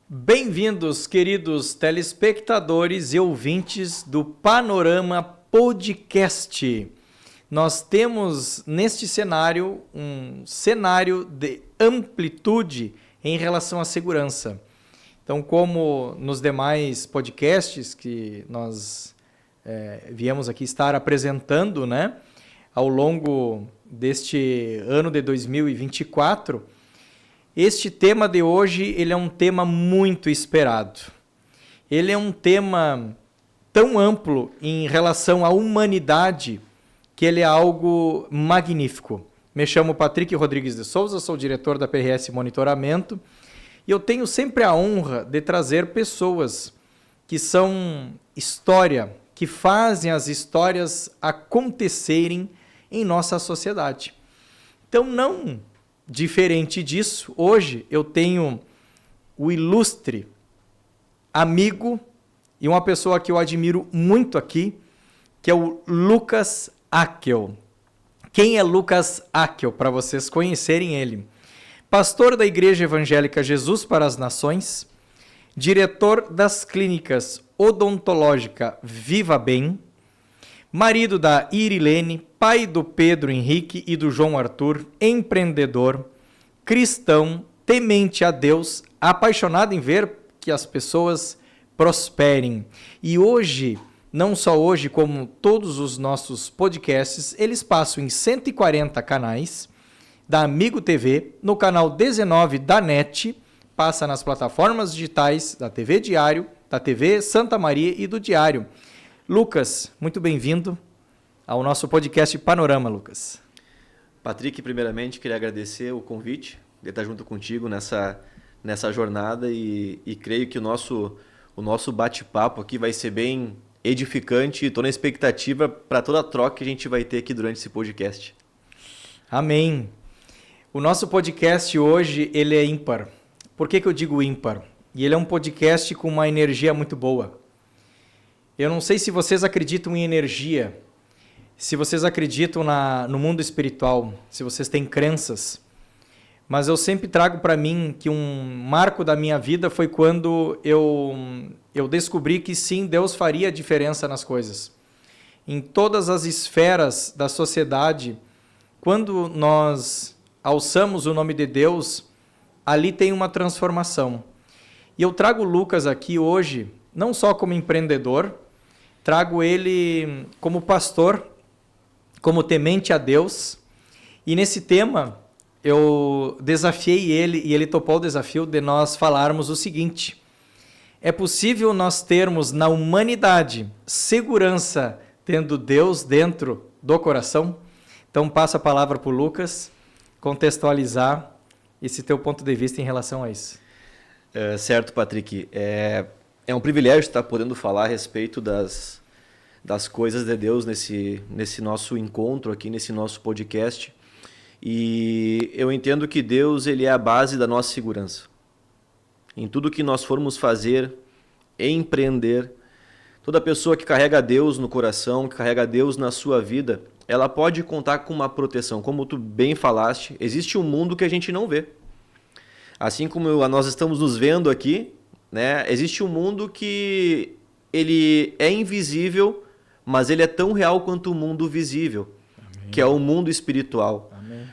Bem-vindos, queridos telespectadores e ouvintes do Panorama Podcast. Nós temos neste cenário um cenário de amplitude em relação à segurança. Então, como nos demais podcasts que nós viemos aqui estar apresentando, né, ao longo deste ano de 2024, este tema de hoje ele é um tema muito esperado. Ele é um tema tão amplo em relação à humanidade que ele é algo magnífico. Me chamo Patrick Rodrigues de Souza, sou diretor da PRS Monitoramento e eu tenho sempre a honra de trazer pessoas que são história, que fazem as histórias acontecerem em nossa sociedade. Então, não diferente disso, hoje eu tenho o ilustre amigo e uma pessoa que eu admiro muito aqui, que é o Lucas Akel. Quem é Lucas Akel? Para vocês conhecerem ele. Pastor da Igreja Evangélica Jesus para as Nações, diretor das clínicas odontológica Viva Bem, marido da Irilene, pai do Pedro Henrique e do João Arthur, empreendedor, cristão, temente a Deus, apaixonado em ver que as pessoas prosperem. E hoje, não só hoje, como todos os nossos podcasts, eles passam em 140 canais da Amigo TV, no canal 19 da NET, passa nas plataformas digitais da TV Diário, da TV Santa Maria e do Diário. Lucas, muito bem-vindo ao nosso podcast Panorama, Lucas. Patrick, primeiramente, queria agradecer o convite de estar junto contigo nessa jornada e creio que o nosso bate-papo aqui vai ser bem edificante e estou na expectativa para toda a troca que a gente vai ter aqui durante esse podcast. Amém. O nosso podcast hoje ele é ímpar. Por que eu digo ímpar? E ele é um podcast com uma energia muito boa. Eu não sei se vocês acreditam em energia, se vocês acreditam no mundo espiritual, se vocês têm crenças, mas eu sempre trago para mim que um marco da minha vida foi quando eu descobri que sim, Deus faria diferença nas coisas. Em todas as esferas da sociedade, quando nós alçamos o nome de Deus, ali tem uma transformação. E eu trago o Lucas aqui hoje, não só como empreendedor, trago ele como pastor, como temente a Deus. E nesse tema, eu desafiei ele e ele topou o desafio de nós falarmos o seguinte: é possível nós termos na humanidade segurança tendo Deus dentro do coração? Então, passo a palavra para o Lucas contextualizar esse teu ponto de vista em relação a isso. Certo, Patrick. É um privilégio estar podendo falar a respeito das coisas de Deus nesse nosso encontro aqui, nesse nosso podcast. E eu entendo que Deus ele é a base da nossa segurança. Em tudo que nós formos fazer, empreender, toda pessoa que carrega Deus no coração, que carrega Deus na sua vida, ela pode contar com uma proteção. Como tu bem falaste, existe um mundo que a gente não vê. Assim como nós estamos nos vendo aqui, né, existe um mundo que ele é invisível, mas ele é tão real quanto o mundo visível, Amém. Que é o mundo espiritual.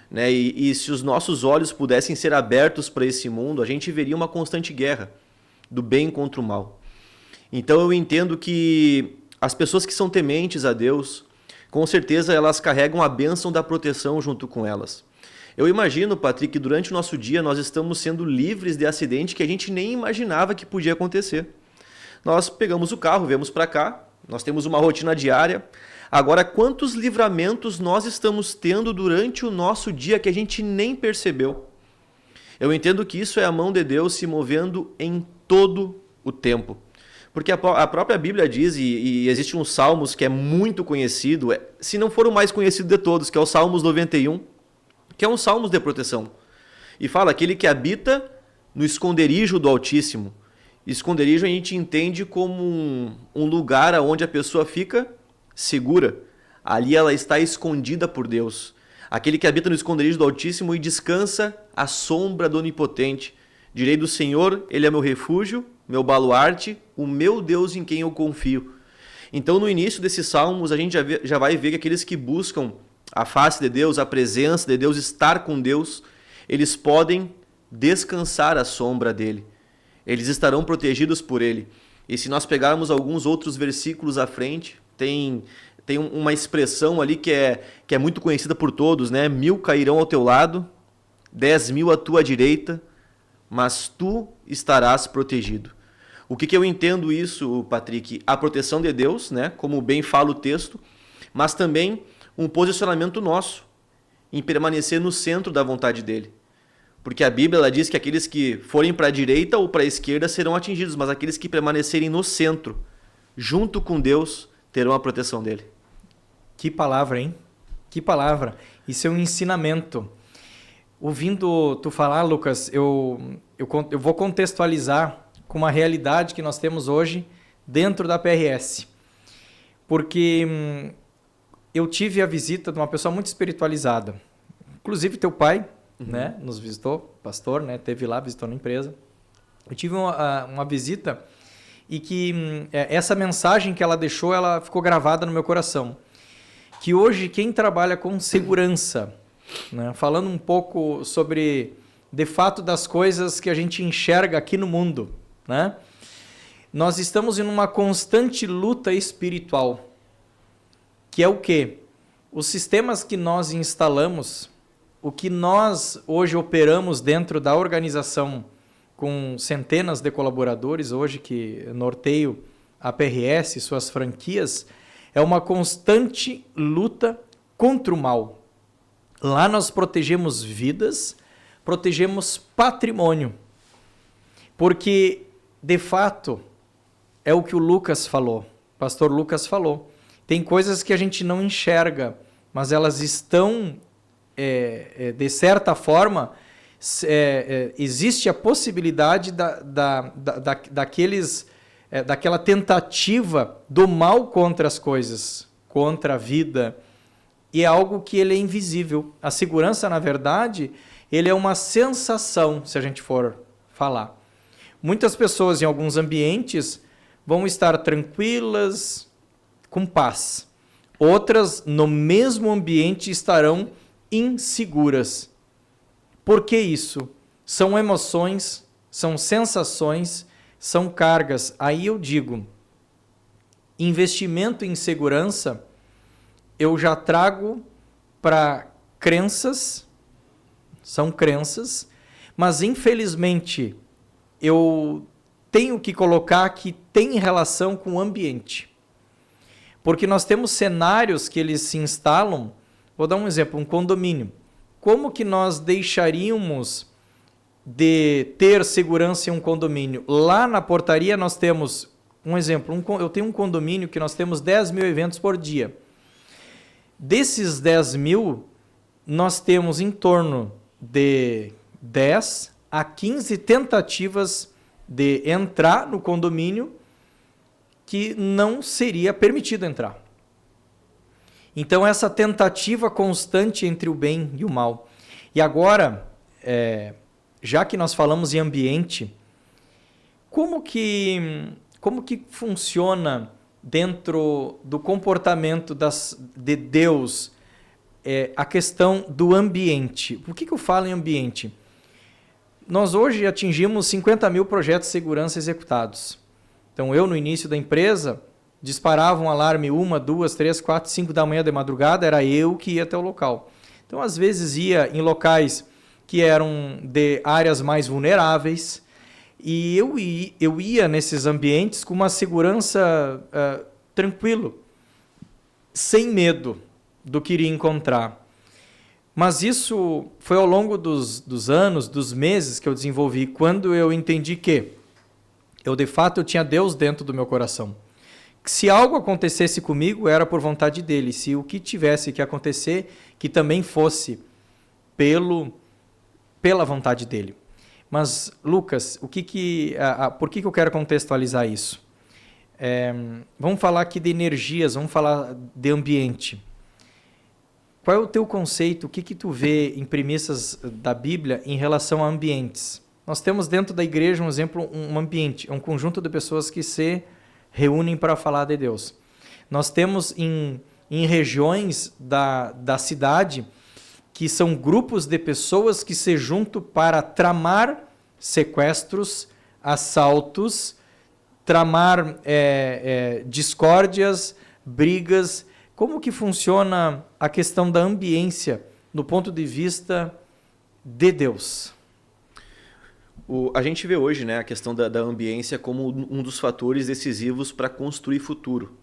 Né? E se os nossos olhos pudessem ser abertos para esse mundo, a gente veria uma constante guerra do bem contra o mal. Então eu entendo que as pessoas que são tementes a Deus, com certeza elas carregam a bênção da proteção junto com elas. Eu imagino, Patrick, que durante o nosso dia nós estamos sendo livres de acidente que a gente nem imaginava que podia acontecer. Nós pegamos o carro, viemos para cá, nós temos uma rotina diária. Agora, quantos livramentos nós estamos tendo durante o nosso dia que a gente nem percebeu? Eu entendo que isso é a mão de Deus se movendo em todo o tempo. Porque a própria Bíblia diz, e existe um Salmos que é muito conhecido, se não for o mais conhecido de todos, que é o Salmos 91, que é um Salmos de proteção. E fala, aquele que habita no esconderijo do Altíssimo. Esconderijo a gente entende como um lugar onde a pessoa fica segura. Ali ela está escondida por Deus. Aquele que habita no esconderijo do Altíssimo e descansa à sombra do Onipotente. Direi do Senhor, Ele é meu refúgio, meu baluarte, o meu Deus em quem eu confio. Então, no início desses salmos, a gente já vai ver que aqueles que buscam a face de Deus, a presença de Deus, estar com Deus, eles podem descansar à sombra dele. Eles estarão protegidos por ele. E se nós pegarmos alguns outros versículos à frente, tem uma expressão ali que é muito conhecida por todos, né? 1000 cairão ao teu lado, 10.000 à tua direita, mas tu estarás protegido. O que eu entendo isso, Patrick? A proteção de Deus, né? Como bem fala o texto, mas também um posicionamento nosso em permanecer no centro da vontade dele. Porque a Bíblia ela diz que aqueles que forem para a direita ou para a esquerda serão atingidos, mas aqueles que permanecerem no centro, junto com Deus, terão a proteção dele. Que palavra, hein? Que palavra. Isso é um ensinamento. Ouvindo tu falar, Lucas, eu vou contextualizar com uma realidade que nós temos hoje dentro da PRS. Porque eu tive a visita de uma pessoa muito espiritualizada. Inclusive teu pai, né, nos visitou, pastor, né, teve lá, visitou na empresa. Eu tive uma visita e que essa mensagem que ela deixou, ela ficou gravada no meu coração. Que hoje quem trabalha com segurança, né, falando um pouco sobre, de fato, das coisas que a gente enxerga aqui no mundo, né, nós estamos em uma constante luta espiritual, que é o quê? Os sistemas que nós instalamos, o que nós hoje operamos dentro da organização com centenas de colaboradores, hoje que norteio a PRS, suas franquias, é uma constante luta contra o mal. Lá nós protegemos vidas, protegemos patrimônio. Porque, de fato, é o que o Lucas falou, o pastor Lucas falou. Tem coisas que a gente não enxerga, mas elas estão, de certa forma, existe a possibilidade daquela tentativa do mal contra as coisas, contra a vida, e é algo que ele é invisível. A segurança, na verdade, ele é uma sensação, se a gente for falar. Muitas pessoas em alguns ambientes vão estar tranquilas, com paz. Outras, no mesmo ambiente, estarão inseguras. Por que isso? São emoções, são sensações, são cargas. Aí eu digo, investimento em segurança, eu já trago para crenças, são crenças, mas infelizmente eu tenho que colocar que tem relação com o ambiente. Porque nós temos cenários que eles se instalam, vou dar um exemplo, um condomínio. Como que nós deixaríamos de ter segurança em um condomínio? Lá na portaria nós temos, um exemplo, eu tenho um condomínio que nós temos 10.000 eventos por dia. Desses 10.000, nós temos em torno de 10 a 15 tentativas de entrar no condomínio que não seria permitido entrar. Então, essa tentativa constante entre o bem e o mal. E agora, já que nós falamos em ambiente, como que funciona dentro do comportamento de Deus a questão do ambiente? Por que eu falo em ambiente? Nós hoje atingimos 50.000 projetos de segurança executados. Então, eu no início da empresa disparava um alarme 1, 2, 3, 4, 5 da manhã de madrugada, era eu que ia até o local. Então, às vezes ia em locais que eram de áreas mais vulneráveis e eu ia nesses ambientes com uma segurança tranquilo, sem medo do que iria encontrar. Mas isso foi ao longo dos anos, dos meses que eu desenvolvi, quando eu entendi que de fato eu tinha Deus dentro do meu coração. Que se algo acontecesse comigo, era por vontade dele. Se o que tivesse que acontecer, que também fosse pela vontade dele. Mas, Lucas, por que eu quero contextualizar isso? Vamos falar aqui de energias, vamos falar de ambiente. Qual é o teu conceito? O que tu vê em premissas da Bíblia em relação a ambientes? Nós temos dentro da igreja um exemplo, um ambiente, um conjunto de pessoas que se reúnem para falar de Deus. Nós temos em regiões da cidade que são grupos de pessoas que se juntam para tramar sequestros, assaltos, tramar discórdias, brigas. Como que funciona a questão da ambiência do ponto de vista de Deus? A gente vê hoje, né, a questão da ambiência como um dos fatores decisivos para construir futuro.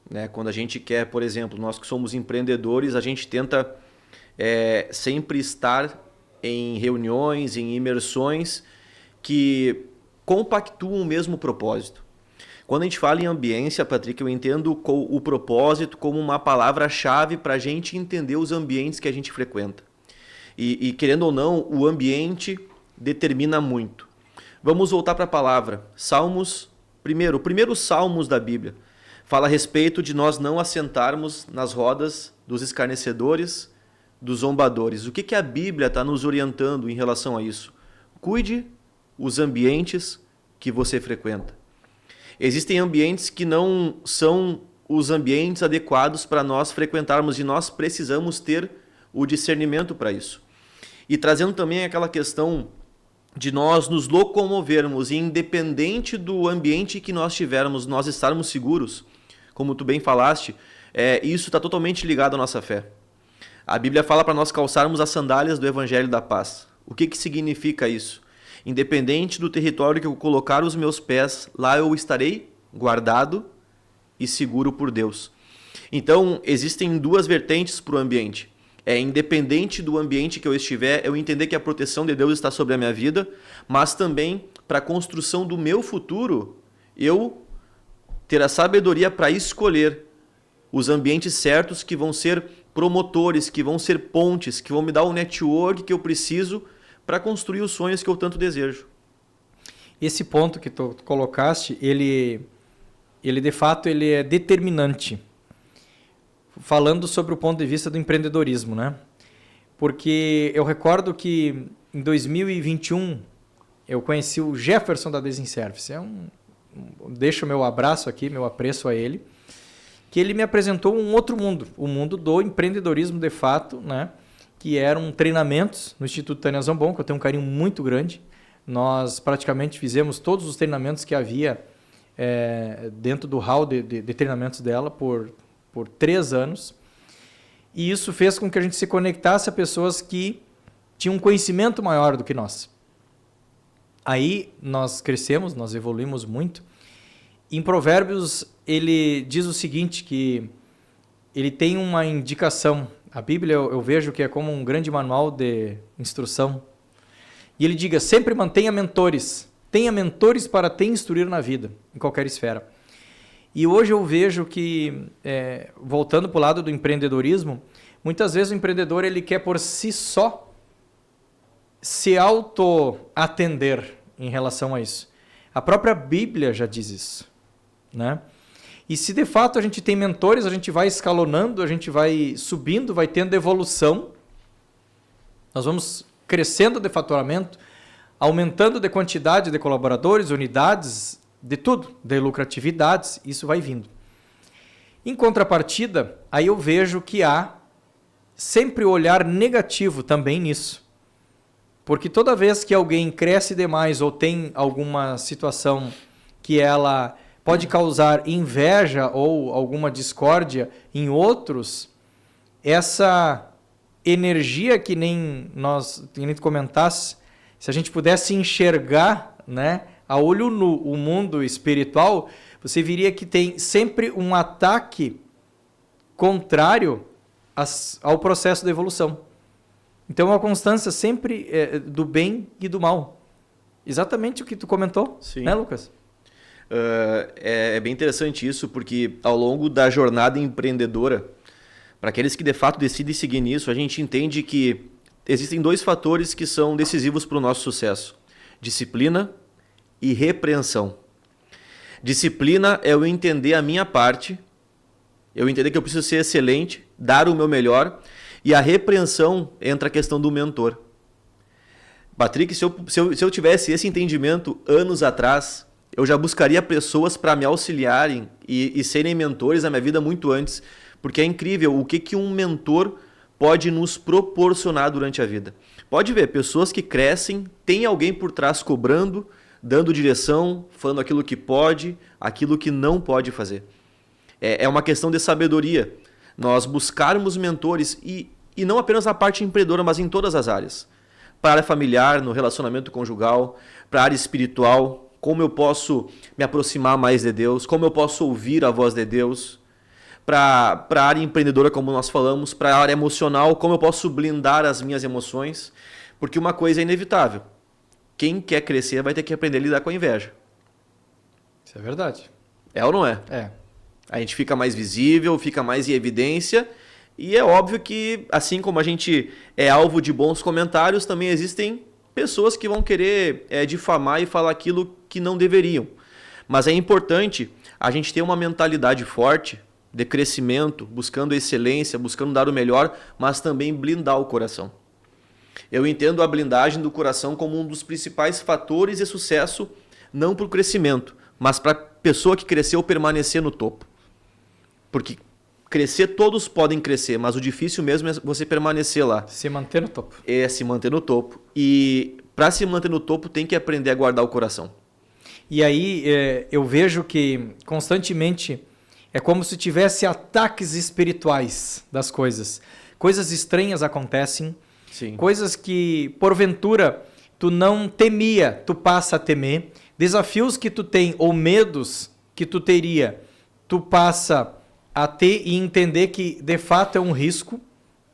Né? Quando a gente quer, por exemplo, nós que somos empreendedores, a gente tenta sempre estar em reuniões, em imersões que compactuam o mesmo propósito. Quando a gente fala em ambiência, Patrick, eu entendo o propósito como uma palavra-chave para a gente entender os ambientes que a gente frequenta. E querendo ou não, o ambiente determina muito. Vamos voltar para a palavra. Salmos, o primeiro Salmos da Bíblia, fala a respeito de nós não assentarmos nas rodas dos escarnecedores, dos zombadores. O que a Bíblia está nos orientando em relação a isso? Cuide os ambientes que você frequenta. Existem ambientes que não são os ambientes adequados para nós frequentarmos e nós precisamos ter o discernimento para isso. E trazendo também aquela questão de nós nos locomovermos e independente do ambiente que nós tivermos, nós estarmos seguros, como tu bem falaste, isso está totalmente ligado à nossa fé. A Bíblia fala para nós calçarmos as sandálias do Evangelho da Paz. O que significa isso? Independente do território que eu colocar os meus pés, lá eu estarei guardado e seguro por Deus. Então, existem duas vertentes para o ambiente. Independente do ambiente que eu estiver, eu entender que a proteção de Deus está sobre a minha vida, mas também para a construção do meu futuro, eu ter a sabedoria para escolher os ambientes certos que vão ser promotores, que vão ser pontes, que vão me dar o network que eu preciso para construir os sonhos que eu tanto desejo. Esse ponto que tu colocaste, ele de fato ele é determinante. Falando sobre o ponto de vista do empreendedorismo, né? Porque eu recordo que em 2021 eu conheci o Jefferson da Desinservice. Deixo meu abraço aqui, meu apreço a ele, que ele me apresentou um outro mundo, o mundo do empreendedorismo de fato, né? Que eram treinamentos no Instituto Tânia Zambon, que eu tenho um carinho muito grande. Nós praticamente fizemos todos os treinamentos que havia dentro do hall de treinamentos dela por 3 anos. E isso fez com que a gente se conectasse a pessoas que tinham um conhecimento maior do que nós. Aí nós crescemos, nós evoluímos muito. Em Provérbios, ele diz o seguinte, que ele tem uma indicação. A Bíblia eu vejo que é como um grande manual de instrução. E ele diga, sempre mantenha mentores. Tenha mentores para te instruir na vida, em qualquer esfera. E hoje eu vejo que, voltando para o lado do empreendedorismo, muitas vezes o empreendedor ele quer por si só se auto-atender em relação a isso. A própria Bíblia já diz isso, né? E se de fato a gente tem mentores, a gente vai escalonando, a gente vai subindo, vai tendo evolução, nós vamos crescendo de faturamento, aumentando de quantidade de colaboradores, unidades, de tudo, de lucratividades, isso vai vindo. Em contrapartida, aí eu vejo que há sempre o olhar negativo também nisso. Porque toda vez que alguém cresce demais ou tem alguma situação que ela pode causar inveja ou alguma discórdia em outros, essa energia que nem tu comentasse, se a gente pudesse enxergar, né, a olho nu o mundo espiritual, você viria que tem sempre um ataque contrário ao processo de evolução. Então, uma constância sempre do bem e do mal. Exatamente o que tu comentou, Sim. né, Lucas? É bem interessante isso, porque ao longo da jornada empreendedora, para aqueles que de fato decidem seguir nisso, a gente entende que existem 2 fatores que são decisivos para o nosso sucesso: disciplina e repreensão. Disciplina é eu entender a minha parte, eu entender que eu preciso ser excelente, dar o meu melhor, e a repreensão entra a questão do mentor. Patrick, se eu tivesse esse entendimento anos atrás, eu já buscaria pessoas para me auxiliarem e serem mentores na minha vida muito antes, porque é incrível o que um mentor pode nos proporcionar durante a vida. Pode ver, pessoas que crescem, tem alguém por trás cobrando, dando direção, falando aquilo que pode, aquilo que não pode fazer. É uma questão de sabedoria. Nós buscarmos mentores e não apenas na parte empreendedora, mas em todas as áreas. Para a área familiar, no relacionamento conjugal, para a área espiritual, como eu posso me aproximar mais de Deus, como eu posso ouvir a voz de Deus. Para a área empreendedora, como nós falamos, para a área emocional, como eu posso blindar as minhas emoções. Porque uma coisa é inevitável. Quem quer crescer vai ter que aprender a lidar com a inveja. Isso é verdade. É ou não é? É. A gente fica mais visível, fica mais em evidência. E é óbvio que, assim como a gente é alvo de bons comentários, também existem pessoas que vão querer difamar e falar aquilo que não deveriam. Mas é importante a gente ter uma mentalidade forte de crescimento, buscando excelência, buscando dar o melhor, mas também blindar o coração. Eu entendo a blindagem do coração como um dos principais fatores de sucesso, não para o crescimento, mas para a pessoa que cresceu permanecer no topo. Porque crescer, todos podem crescer, mas o difícil mesmo é você permanecer lá. Se manter no topo. É se manter no topo. E para se manter no topo, tem que aprender a guardar o coração. E aí eu vejo que constantemente é como se tivesse ataques espirituais das coisas. Coisas estranhas acontecem. Sim. Coisas que, porventura, tu não temia, tu passa a temer. Desafios que tu tem ou medos que tu teria, tu passa a ter e entender que, de fato, é um risco,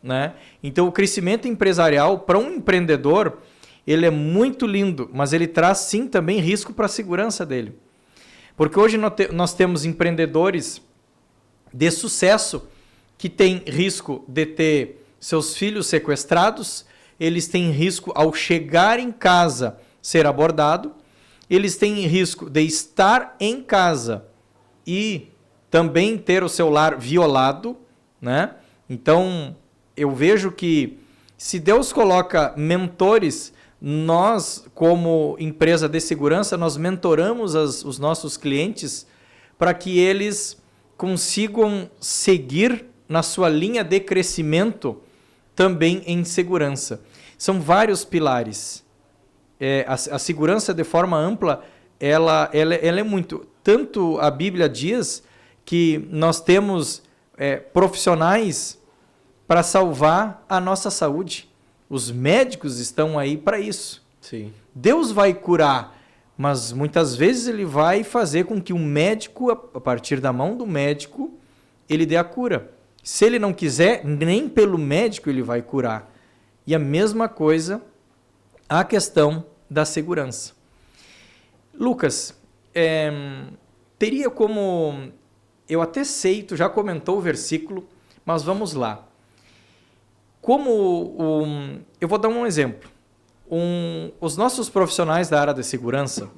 né? Então, o crescimento empresarial, para um empreendedor, ele é muito lindo, mas ele traz, sim, também risco para a segurança dele. Porque hoje nós temos empreendedores de sucesso que têm risco de ter seus filhos sequestrados, eles têm risco ao chegar em casa ser abordado, eles têm risco de estar em casa e também ter o seu lar violado, né? Então, eu vejo que se Deus coloca mentores, nós, como empresa de segurança, nós mentoramos os nossos clientes para que eles consigam seguir na sua linha de crescimento também em segurança. São vários pilares. A segurança de forma ampla, ela é muito... Tanto a Bíblia diz que nós temos profissionais para salvar a nossa saúde. Os médicos estão aí para isso. Sim. Deus vai curar, mas muitas vezes ele vai fazer com que um médico, a partir da mão do médico, ele dê a cura. Se ele não quiser, nem pelo médico ele vai curar. E a mesma coisa, a questão da segurança. Lucas, teria como... Eu até sei, tu já comentou o versículo, mas vamos lá. Eu vou dar um exemplo. Os nossos profissionais da área de segurança,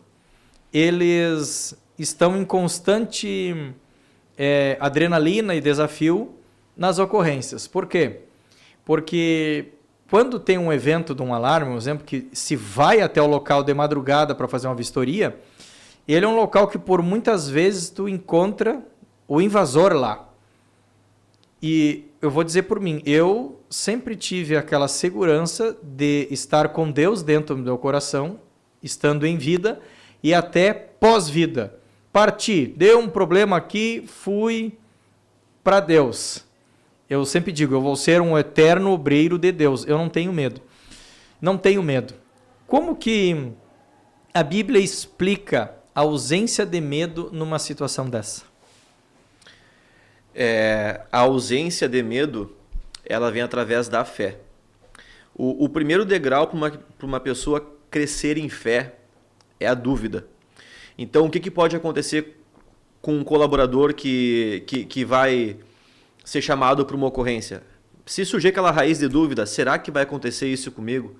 eles estão em constante adrenalina e desafio nas ocorrências. Por quê? Porque quando tem um evento de um alarme, um exemplo que se vai até o local de madrugada para fazer uma vistoria, ele é um local que por muitas vezes tu encontra o invasor lá. E eu vou dizer por mim, eu sempre tive aquela segurança de estar com Deus dentro do meu coração, estando em vida e até pós-vida. Parti, deu um problema aqui, fui para Deus. Eu sempre digo, eu vou ser um eterno obreiro de Deus. Eu não tenho medo. Não tenho medo. Como que a Bíblia explica a ausência de medo numa situação dessa? A ausência de medo, ela vem através da fé. O primeiro degrau para uma pessoa crescer em fé é a dúvida. Então, o que pode acontecer com um colaborador que vai ser chamado para uma ocorrência? Se surgir aquela raiz de dúvida, será que vai acontecer isso comigo?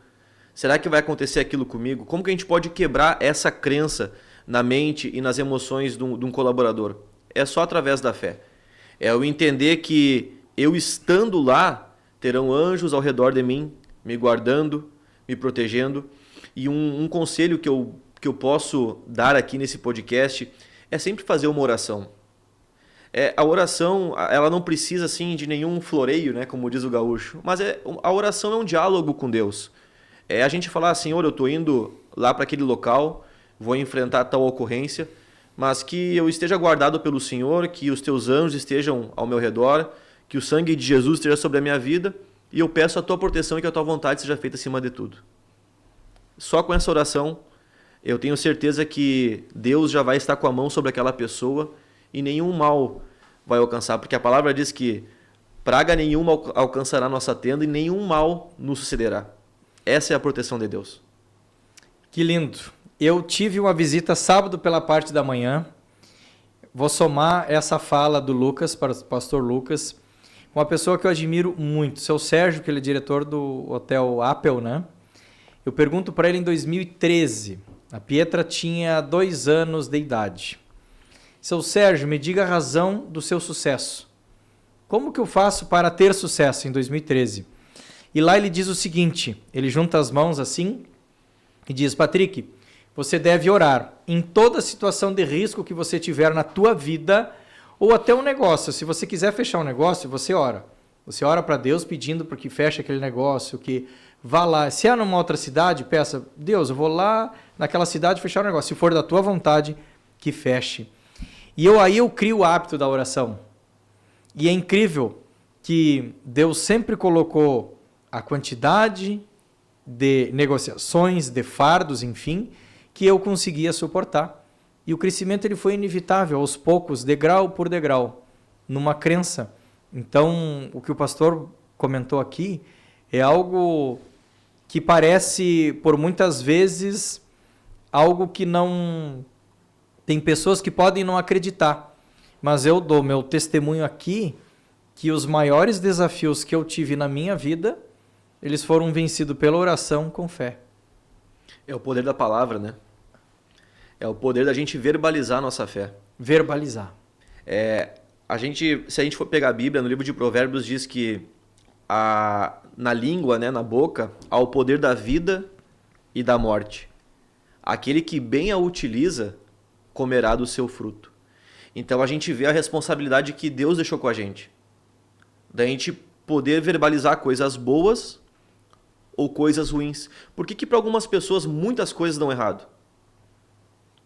Será que vai acontecer aquilo comigo? Como que a gente pode quebrar essa crença na mente e nas emoções de um colaborador? É só através da fé. É eu entender que eu estando lá, terão anjos ao redor de mim, me guardando, me protegendo. E um conselho que eu posso dar aqui nesse podcast é sempre fazer uma oração. A oração, ela não precisa assim de nenhum floreio, né, como diz o gaúcho, mas a oração é um diálogo com Deus. É a gente falar, Senhor, eu estou indo lá para aquele local, vou enfrentar tal ocorrência, mas que eu esteja guardado pelo Senhor, que os teus anjos estejam ao meu redor, que o sangue de Jesus esteja sobre a minha vida, e eu peço a tua proteção e que a tua vontade seja feita acima de tudo. Só com essa oração, eu tenho certeza que Deus já vai estar com a mão sobre aquela pessoa e nenhum mal vai alcançar, porque a palavra diz que praga nenhuma alcançará a nossa tenda e nenhum mal nos sucederá. Essa é a proteção de Deus. Que lindo. Eu tive uma visita sábado pela parte da manhã. Vou somar essa fala do Lucas, para o pastor Lucas, uma pessoa que eu admiro muito, seu Sérgio, que ele é diretor do Hotel Apple, né? Eu pergunto para ele em 2013, a Pietra tinha 2 anos de idade. Seu Sérgio, me diga a razão do seu sucesso. Como que eu faço para ter sucesso em 2013? E lá ele diz o seguinte, ele junta as mãos assim e diz, Patrick, você deve orar em toda situação de risco que você tiver na tua vida ou até um negócio. Se você quiser fechar um negócio, você ora. Você ora para Deus pedindo para que feche aquele negócio, que vá lá. Se é numa outra cidade, peça, Deus, eu vou lá naquela cidade fechar o negócio. Se for da tua vontade, que feche. E aí eu crio o hábito da oração. E é incrível que Deus sempre colocou a quantidade de negociações, de fardos, enfim, que eu conseguia suportar. E o crescimento ele foi inevitável, aos poucos, degrau por degrau, numa crença. Então, o que o pastor comentou aqui é algo que parece, por muitas vezes, algo que não... Tem pessoas que podem não acreditar, mas eu dou meu testemunho aqui que os maiores desafios que eu tive na minha vida, eles foram vencidos pela oração com fé. É o poder da palavra, né? É o poder da gente verbalizar a nossa fé. Verbalizar. Se a gente for pegar a Bíblia, no livro de Provérbios diz que na língua, né, na boca, há o poder da vida e da morte. Aquele que bem a utiliza, comerá do seu fruto. Então a gente vê a responsabilidade que Deus deixou com a gente. Da gente poder verbalizar coisas boas ou coisas ruins. Por que para algumas pessoas muitas coisas dão errado?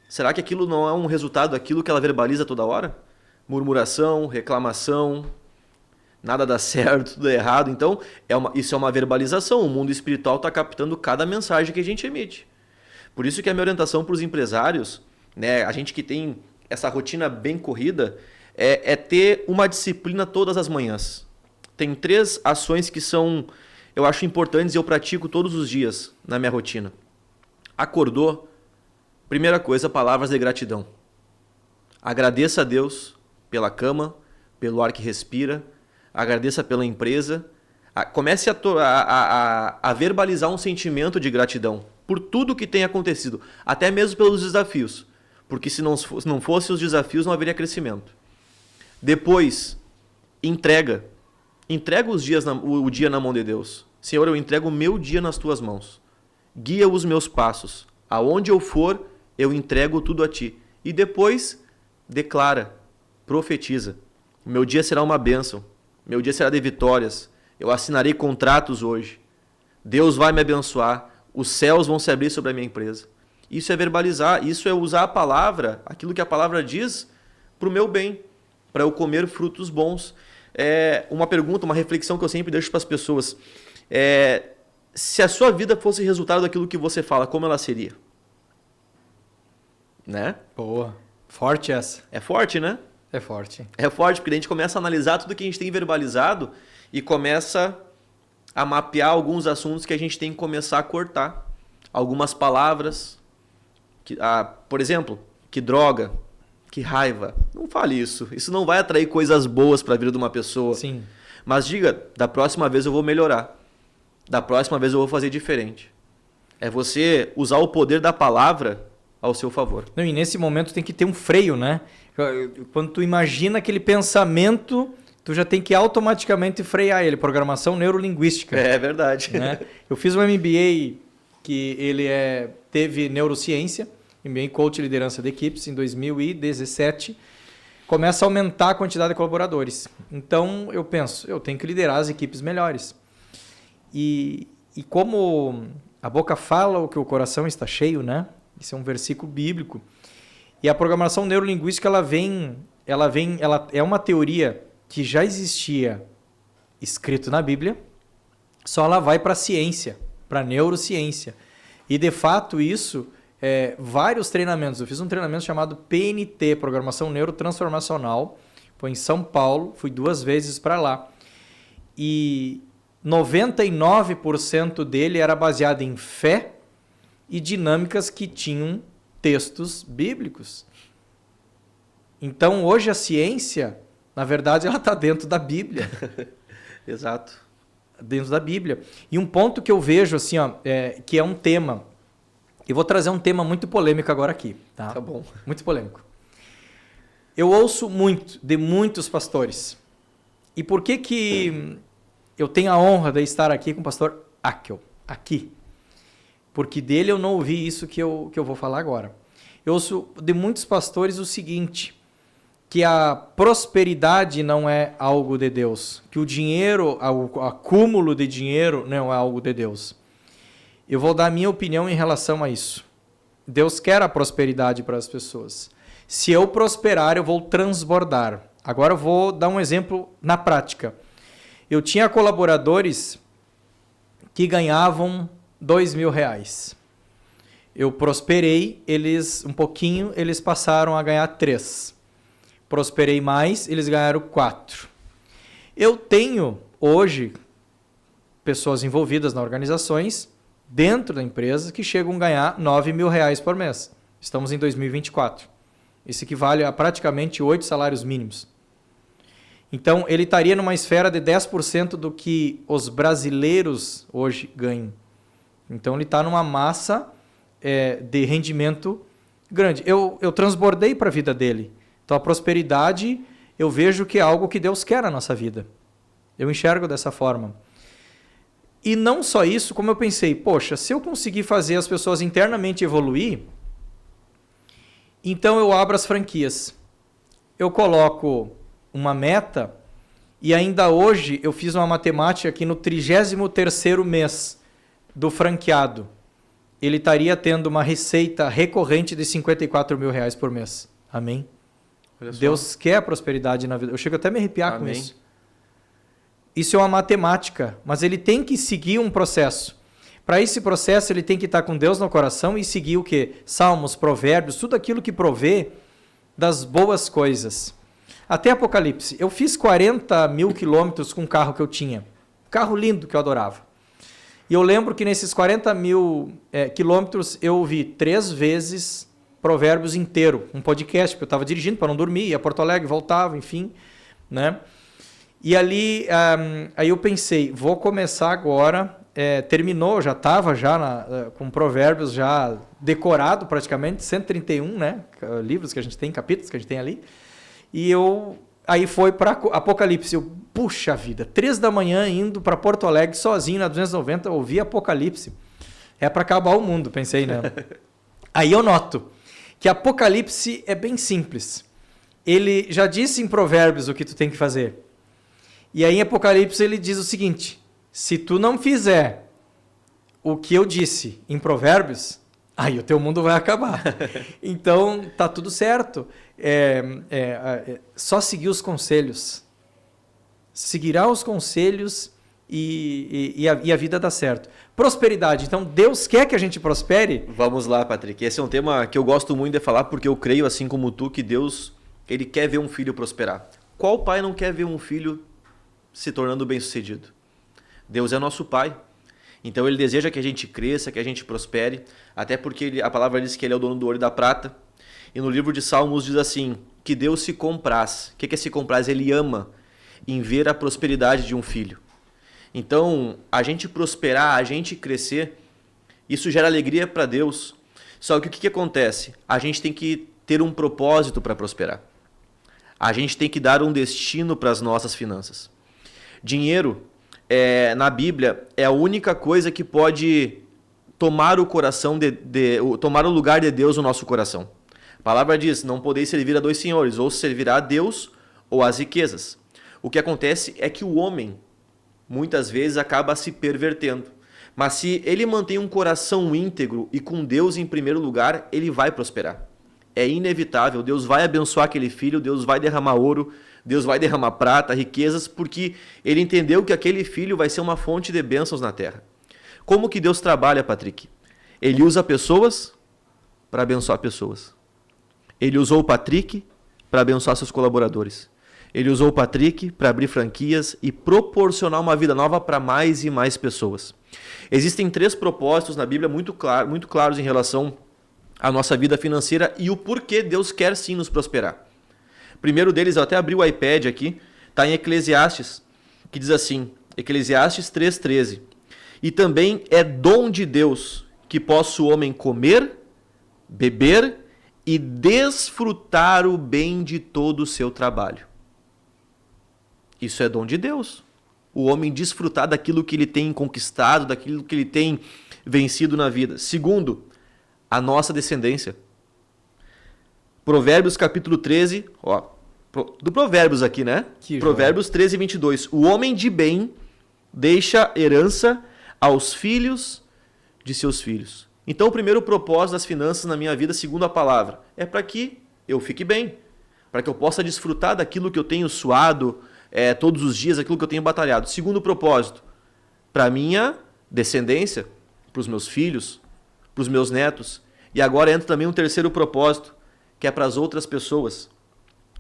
Será que aquilo não é um resultado daquilo que ela verbaliza toda hora? Murmuração, reclamação, nada dá certo, tudo é errado. Então, isso é uma verbalização. O mundo espiritual está captando cada mensagem que a gente emite. Por isso que a minha orientação para os empresários, né, a gente que tem essa rotina bem corrida, é ter uma disciplina todas as manhãs. Tem 3 ações que são, eu acho, importantes e eu pratico todos os dias na minha rotina. Acordou, primeira coisa, palavras de gratidão. Agradeça a Deus pela cama, pelo ar que respira, agradeça pela empresa. Comece a verbalizar um sentimento de gratidão por tudo que tem acontecido, até mesmo pelos desafios. Porque se não fossem os desafios, não haveria crescimento. Depois, entrega. Entrega o dia na mão de Deus. Senhor, eu entrego o meu dia nas tuas mãos. Guia os meus passos. Aonde eu for, eu entrego tudo a ti. E depois, declara, profetiza. Meu dia será uma bênção. Meu dia será de vitórias. Eu assinarei contratos hoje. Deus vai me abençoar. Os céus vão se abrir sobre a minha empresa. Isso é verbalizar, isso é usar a palavra, aquilo que a palavra diz, para o meu bem, para eu comer frutos bons. Uma pergunta, uma reflexão que eu sempre deixo para as pessoas. Se a sua vida fosse resultado daquilo que você fala, como ela seria? Né? Boa. Forte essa. É forte, né? É forte. É forte, porque a gente começa a analisar tudo que a gente tem verbalizado e começa a mapear alguns assuntos que a gente tem que começar a cortar. Algumas palavras, por exemplo, que droga, que raiva. Não fale isso. Isso não vai atrair coisas boas para a vida de uma pessoa. Sim. Mas diga, da próxima vez eu vou melhorar. Da próxima vez eu vou fazer diferente. É você usar o poder da palavra ao seu favor. Não, e nesse momento tem que ter um freio, né? Quando tu imagina aquele pensamento, tu já tem que automaticamente frear ele. Programação neurolinguística. É verdade. Né? Eu fiz um MBA que ele teve neurociência, MBA em Coach e Liderança de Equipes, em 2017. Começa a aumentar a quantidade de colaboradores. Então, eu penso, eu tenho que liderar as equipes melhores. E como a boca fala o que o coração está cheio, né? Isso é um versículo bíblico. E a programação neurolinguística, ela é uma teoria que já existia escrito na Bíblia, só ela vai para a ciência, para a neurociência. E, de fato, isso, vários treinamentos. Eu fiz um treinamento chamado PNT, Programação Neurotransformacional. Foi em São Paulo, fui 2 vezes para lá. E 99% dele era baseado em fé e dinâmicas que tinham textos bíblicos. Então, hoje a ciência, na verdade, ela está dentro da Bíblia. Exato. Dentro da Bíblia. E um ponto que eu vejo, assim, que é um tema. Eu vou trazer um tema muito polêmico agora aqui. Tá bom. Muito polêmico. Eu ouço muito de muitos pastores. E por que eu tenho a honra de estar aqui com o pastor Akel? Aqui. Porque dele eu não ouvi isso que eu vou falar agora. Eu ouço de muitos pastores o seguinte, que a prosperidade não é algo de Deus, que o dinheiro, o acúmulo de dinheiro não é algo de Deus. Eu vou dar a minha opinião em relação a isso. Deus quer a prosperidade para as pessoas. Se eu prosperar, eu vou transbordar. Agora eu vou dar um exemplo na prática. Eu tinha colaboradores que ganhavam R$2.000. Eu prosperei, eles passaram a ganhar 3. Prosperei mais, eles ganharam 4. Eu tenho hoje pessoas envolvidas nas organizações, dentro da empresa, que chegam a ganhar R$9.000 por mês. Estamos em 2024. Isso equivale a praticamente 8 salários mínimos. Então, ele estaria numa esfera de 10% do que os brasileiros hoje ganham. Então, ele está numa massa de rendimento grande. Eu transbordei para a vida dele. Então, a prosperidade, eu vejo que é algo que Deus quer na nossa vida. Eu enxergo dessa forma. E não só isso, como eu pensei, poxa, se eu conseguir fazer as pessoas internamente evoluir, então eu abro as franquias. Eu coloco uma meta e ainda hoje eu fiz uma matemática aqui no 33º mês do franqueado. Ele estaria tendo uma receita recorrente de R$54.000 por mês. Amém? Deus quer prosperidade na vida. Eu chego até a me arrepiar com isso. Isso é uma matemática, mas ele tem que seguir um processo. Para esse processo, ele tem que estar com Deus no coração e seguir o quê? Salmos, provérbios, tudo aquilo que provê das boas coisas. Até Apocalipse. Eu fiz 40.000 quilômetros com o carro que eu tinha. Um carro lindo que eu adorava. E eu lembro que nesses 40.000 quilômetros eu ouvi 3 vezes Provérbios inteiro, um podcast, porque eu estava dirigindo para não dormir, ia a Porto Alegre, voltava, enfim, né? E ali, aí eu pensei, vou começar agora, terminou, já estava com Provérbios já decorado praticamente, 131, né? Livros que a gente tem, capítulos que a gente tem ali, e aí foi para Apocalipse. Eu, puxa vida, 3 da manhã indo para Porto Alegre sozinho na 290, ouvi Apocalipse. É para acabar o mundo, pensei, né? Aí eu noto que Apocalipse é bem simples. Ele já disse em Provérbios o que tu tem que fazer. E aí em Apocalipse ele diz o seguinte, se tu não fizer o que eu disse em Provérbios, aí o teu mundo vai acabar. Então, tá tudo certo. Só seguir os conselhos. Seguirá os conselhos e a vida dá certo. Prosperidade. Então, Deus quer que a gente prospere? Vamos lá, Patrick. Esse é um tema que eu gosto muito de falar, porque eu creio, assim como tu, que Deus ele quer ver um filho prosperar. Qual pai não quer ver um filho se tornando bem-sucedido? Deus é nosso Pai. Então ele deseja que a gente cresça, que a gente prospere, até porque a palavra diz que ele é o dono do ouro e da prata. E no livro de Salmos diz assim, que Deus se compraz. O que é se compraz? Ele ama em ver a prosperidade de um filho. Então, a gente prosperar, a gente crescer, isso gera alegria para Deus. Só que o que acontece? A gente tem que ter um propósito para prosperar. A gente tem que dar um destino para as nossas finanças. Dinheiro, na Bíblia, é a única coisa que pode tomar o coração tomar o lugar de Deus no nosso coração. A palavra diz, não podeis servir a dois senhores, ou servirá a Deus ou às riquezas. O que acontece é que o homem, muitas vezes, acaba se pervertendo. Mas se ele mantém um coração íntegro e com Deus em primeiro lugar, ele vai prosperar. É inevitável, Deus vai abençoar aquele filho, Deus vai derramar ouro, Deus vai derramar prata, riquezas, porque ele entendeu que aquele filho vai ser uma fonte de bênçãos na terra. Como que Deus trabalha, Patrick? Ele usa pessoas para abençoar pessoas. Ele usou o Patrick para abençoar seus colaboradores. Ele usou o Patrick para abrir franquias e proporcionar uma vida nova para mais e mais pessoas. Existem 3 propósitos na Bíblia muito claros em relação à nossa vida financeira e o porquê Deus quer sim nos prosperar. O primeiro deles, eu até abri o iPad aqui, está em Eclesiastes, que diz assim, Eclesiastes 3,13. E também é dom de Deus que possa o homem comer, beber e desfrutar o bem de todo o seu trabalho. Isso é dom de Deus. O homem desfrutar daquilo que ele tem conquistado, daquilo que ele tem vencido na vida. Segundo, a nossa descendência. Provérbios capítulo 13, do Provérbios aqui, né? Provérbios 13, 22. O homem de bem deixa herança aos filhos de seus filhos. Então, o primeiro propósito das finanças na minha vida, segundo a palavra, é para que eu fique bem, para que eu possa desfrutar daquilo que eu tenho suado todos os dias, aquilo que eu tenho batalhado. Segundo propósito, para a minha descendência, para os meus filhos, para os meus netos. E agora entra também um terceiro propósito, que é para as outras pessoas,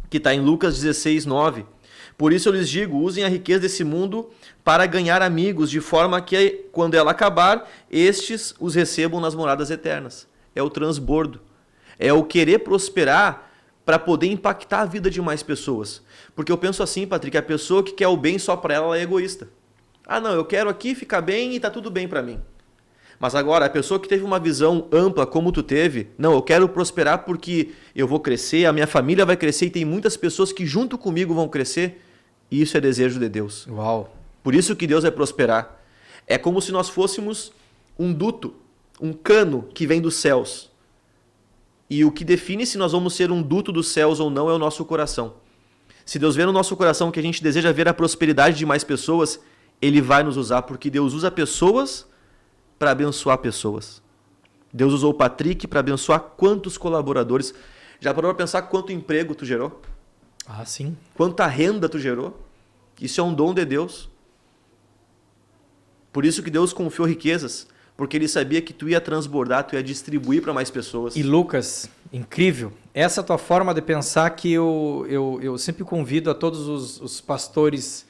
que está em Lucas 16, 9. Por isso eu lhes digo, usem a riqueza desse mundo para ganhar amigos, de forma que, quando ela acabar, estes os recebam nas moradas eternas. É o transbordo. É o querer prosperar para poder impactar a vida de mais pessoas. Porque eu penso assim, Patrick, a pessoa que quer o bem só para ela é egoísta. Ah, não, eu quero aqui ficar bem e está tudo bem para mim. Mas agora, a pessoa que teve uma visão ampla como tu teve, não, eu quero prosperar porque eu vou crescer, a minha família vai crescer e tem muitas pessoas que junto comigo vão crescer. E isso é desejo de Deus. Uau! Por isso que Deus vai prosperar. É como se nós fôssemos um duto, um cano que vem dos céus. E o que define se nós vamos ser um duto dos céus ou não é o nosso coração. Se Deus vê no nosso coração que a gente deseja ver a prosperidade de mais pessoas, Ele vai nos usar, porque Deus usa pessoas para abençoar pessoas. Deus usou o Patrick para abençoar quantos colaboradores. Já parou para pensar quanto emprego tu gerou? Ah, sim. Quanta renda tu gerou? Isso é um dom de Deus. Por isso que Deus confiou riquezas, porque Ele sabia que tu ia transbordar, tu ia distribuir para mais pessoas. E Lucas, incrível. Essa tua forma de pensar que eu sempre convido a todos os pastores,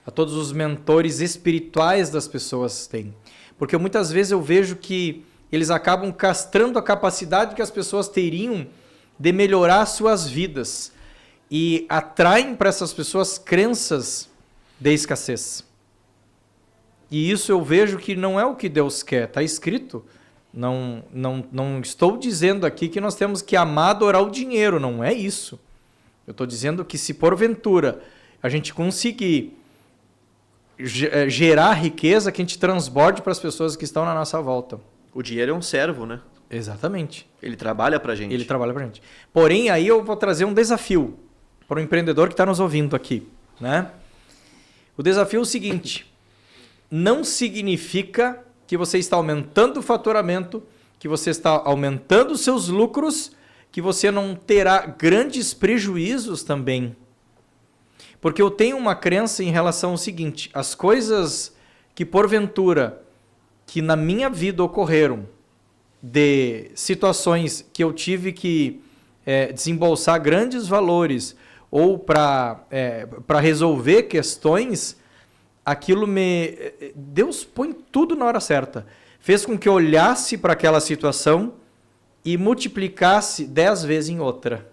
a todos os mentores espirituais das pessoas têm. Porque muitas vezes eu vejo que eles acabam castrando a capacidade que as pessoas teriam de melhorar suas vidas e atraem para essas pessoas crenças de escassez. E isso eu vejo que não é o que Deus quer, está escrito. Não estou dizendo aqui que nós temos que amar, adorar o dinheiro, não é isso. Eu estou dizendo que se porventura a gente conseguir gerar riqueza, que a gente transborde para as pessoas que estão na nossa volta. O dinheiro é um servo, né? Exatamente. Ele trabalha para a gente. Ele trabalha para a gente. Porém, aí eu vou trazer um desafio para o empreendedor que está nos ouvindo aqui, né? O desafio é o seguinte: não significa que você está aumentando o faturamento, que você está aumentando os seus lucros, que você não terá grandes prejuízos também. Porque eu tenho uma crença em relação ao seguinte: as coisas que porventura, que na minha vida ocorreram, de situações que eu tive que desembolsar grandes valores ou para resolver questões, Deus põe tudo na hora certa. Fez com que eu olhasse para aquela situação e multiplicasse 10 vezes em outra.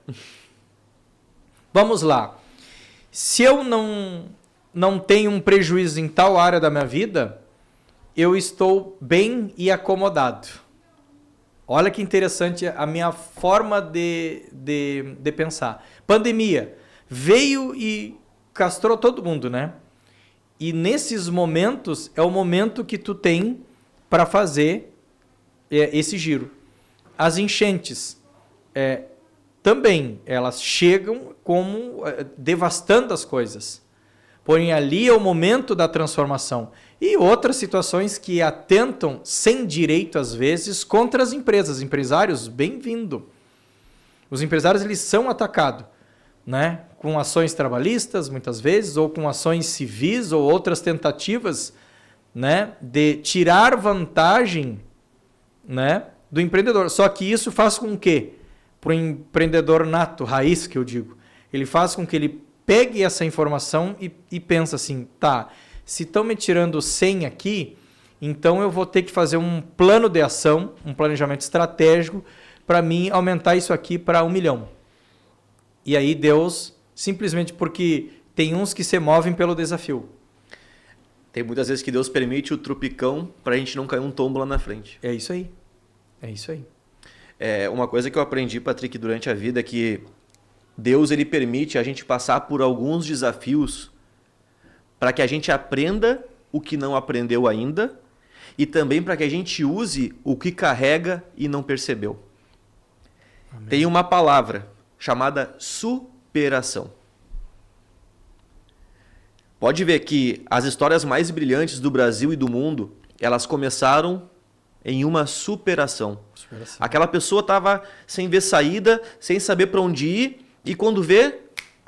Vamos lá. Se eu não tenho um prejuízo em tal área da minha vida, eu estou bem e acomodado. Olha que interessante a minha forma de pensar. Pandemia. Veio e castrou todo mundo, né? E nesses momentos, é o momento que tu tem para fazer esse giro. As enchentes também, elas chegam como devastando as coisas. Porém, ali é o momento da transformação. E outras situações que atentam, sem direito às vezes, contra as empresas. Empresários, bem-vindo. Os empresários, eles são atacados, né? Com ações trabalhistas, muitas vezes, ou com ações civis, ou outras tentativas, né? De tirar vantagem, né? Do empreendedor. Só que isso faz com que, para o empreendedor nato, raiz que eu digo, ele faz com que ele pegue essa informação e pensa assim, tá, se estão me tirando 100 aqui, então eu vou ter que fazer um plano de ação, um planejamento estratégico, para mim aumentar isso aqui para 1 milhão. E aí Deus, simplesmente porque tem uns que se movem pelo desafio. Tem muitas vezes que Deus permite o tropicão para a gente não cair um tombo lá na frente. É isso aí. É isso aí. Uma coisa que eu aprendi, Patrick, durante a vida é que Deus ele permite a gente passar por alguns desafios para que a gente aprenda o que não aprendeu ainda e também para que a gente use o que carrega e não percebeu. Amém. Tem uma palavra chamada superação. Pode ver que as histórias mais brilhantes do Brasil e do mundo, elas começaram em uma superação. Aquela pessoa estava sem ver saída, sem saber para onde ir, e quando vê,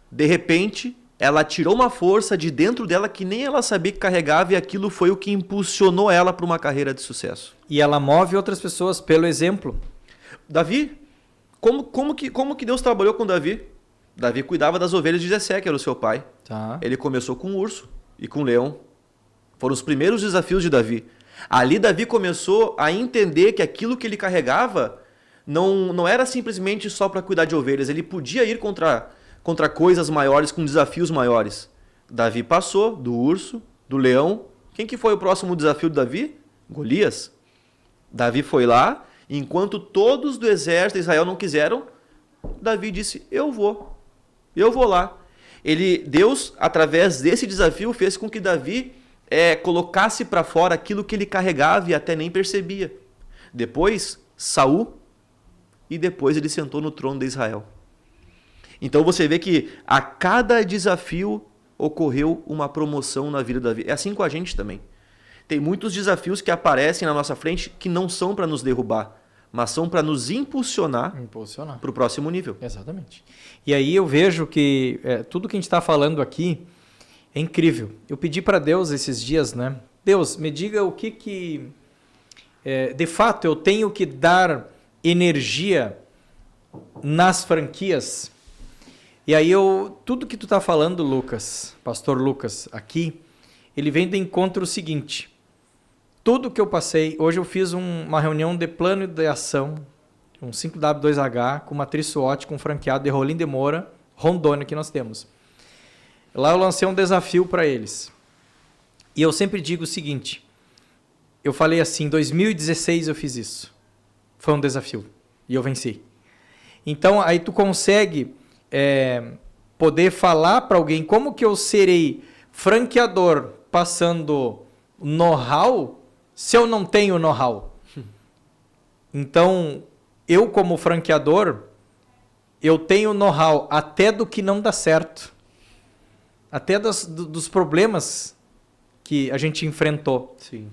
de repente, ela tirou uma força de dentro dela que nem ela sabia que carregava, e aquilo foi o que impulsionou ela para uma carreira de sucesso. E ela move outras pessoas pelo exemplo. Davi, como que Deus trabalhou com Davi? Davi cuidava das ovelhas de Jessé, que era o seu pai. Tá. Ele começou com o urso e com o leão. Foram os primeiros desafios de Davi. Ali Davi começou a entender que aquilo que ele carregava não era simplesmente só para cuidar de ovelhas. Ele podia ir contra coisas maiores, com desafios maiores. Davi passou do urso, do leão. Quem que foi o próximo desafio de Davi? Golias. Davi foi lá, enquanto todos do exército de Israel não quiseram, Davi disse, eu vou lá. Deus, através desse desafio, fez com que Davi colocasse para fora aquilo que ele carregava e até nem percebia. Depois, Saul, e depois ele sentou no trono de Israel. Então você vê que a cada desafio ocorreu uma promoção na vida de Davi. É assim com a gente também. Tem muitos desafios que aparecem na nossa frente que não são para nos derrubar, mas são para nos impulsionar para o próximo nível. Exatamente. E aí eu vejo que tudo que a gente está falando aqui é incrível. Eu pedi para Deus esses dias, né? Deus, me diga o que de fato eu tenho que dar energia nas franquias. E aí tudo que tu está falando, Lucas, pastor Lucas, aqui, ele vem de encontro o seguinte. Tudo que eu passei, hoje eu fiz uma reunião de plano de ação, um 5W2H, com matriz SWOT, com franqueado de Rolim de Moura, Rondônia, que nós temos. Lá eu lancei um desafio para eles. E eu sempre digo o seguinte, eu falei assim, em 2016 eu fiz isso. Foi um desafio. E eu venci. Então, aí tu consegue poder falar para alguém como que eu serei franqueador passando know-how se eu não tenho know-how. Então, eu como franqueador, eu tenho know-how até do que não dá certo. Até dos problemas que a gente enfrentou. Sim.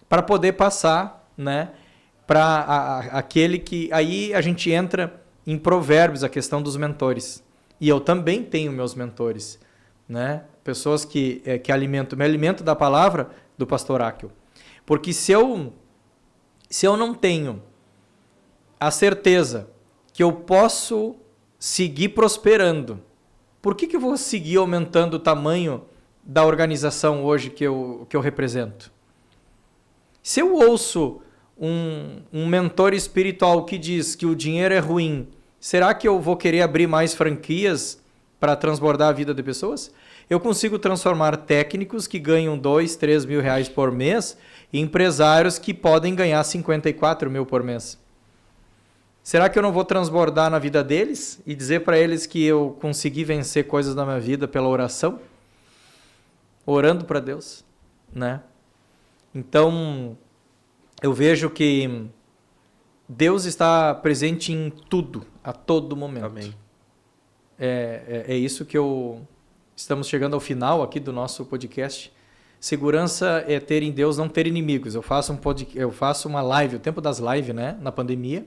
Para poder passar, né, para aquele que... Aí a gente entra em Provérbios, a questão dos mentores. E eu também tenho meus mentores, né? Pessoas que me alimento da palavra do pastor Áquil. Porque se eu não tenho a certeza que eu posso seguir prosperando, por que eu vou seguir aumentando o tamanho da organização hoje que eu represento? Se eu ouço um mentor espiritual que diz que o dinheiro é ruim, será que eu vou querer abrir mais franquias para transbordar a vida de pessoas? Eu consigo transformar técnicos que ganham 2, 3 mil reais por mês em empresários que podem ganhar 54 mil por mês. Será que eu não vou transbordar na vida deles e dizer para eles que eu consegui vencer coisas na minha vida pela oração? Orando para Deus, né? Então, eu vejo que Deus está presente em tudo, a todo momento. Amém. É isso que estamos chegando ao final aqui do nosso podcast. Segurança é ter em Deus, não ter inimigos. Eu faço uma live, o tempo das lives, né, na pandemia.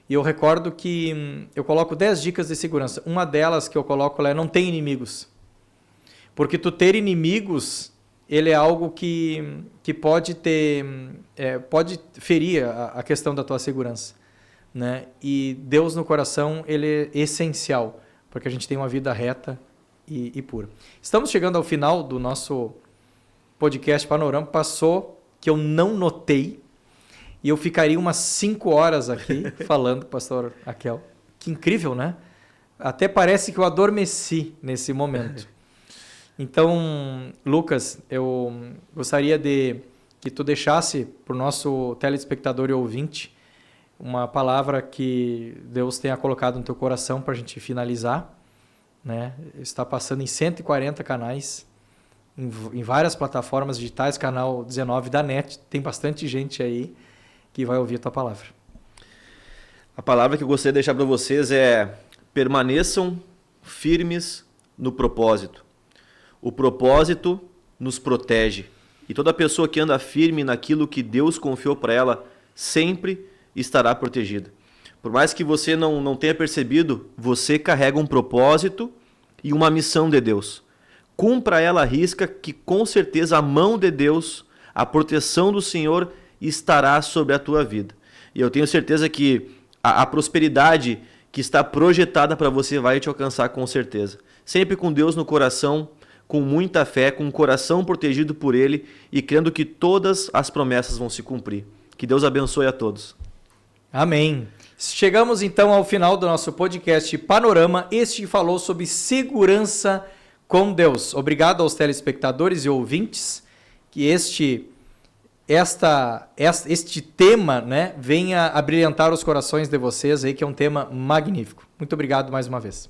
E eu recordo que eu coloco 10 dicas de segurança. Uma delas que eu coloco lá é não tem inimigos. Porque tu ter inimigos, ele é algo que pode pode ferir a questão da tua segurança, né? E Deus no coração, ele é essencial, porque a gente tem uma vida reta e pura. Estamos chegando ao final do nosso podcast Panorama. Passou que eu não notei e eu ficaria umas 5 horas aqui falando, pastor Aquel. Que incrível, né? Até parece que eu adormeci nesse momento. Então, Lucas, eu gostaria que tu deixasse para o nosso telespectador e ouvinte uma palavra que Deus tenha colocado no teu coração para a gente finalizar, né? Está passando em 140 canais, em várias plataformas digitais, canal 19 da NET, tem bastante gente aí que vai ouvir a tua palavra. A palavra que eu gostaria de deixar para vocês é: permaneçam firmes no propósito. O propósito nos protege. E toda pessoa que anda firme naquilo que Deus confiou para ela sempre estará protegida. Por mais que você não tenha percebido, você carrega um propósito e uma missão de Deus. Cumpra ela à risca, que com certeza a mão de Deus, a proteção do Senhor estará sobre a tua vida. E eu tenho certeza que a prosperidade que está projetada para você vai te alcançar com certeza. Sempre com Deus no coração, com muita fé, com o coração protegido por Ele e crendo que todas as promessas vão se cumprir. Que Deus abençoe a todos. Amém. Chegamos então ao final do nosso podcast Panorama. Este falou sobre segurança com Deus. Obrigado aos telespectadores e ouvintes que este tema, né, venha a brilhantar os corações de vocês aí, que é um tema magnífico. Muito obrigado mais uma vez.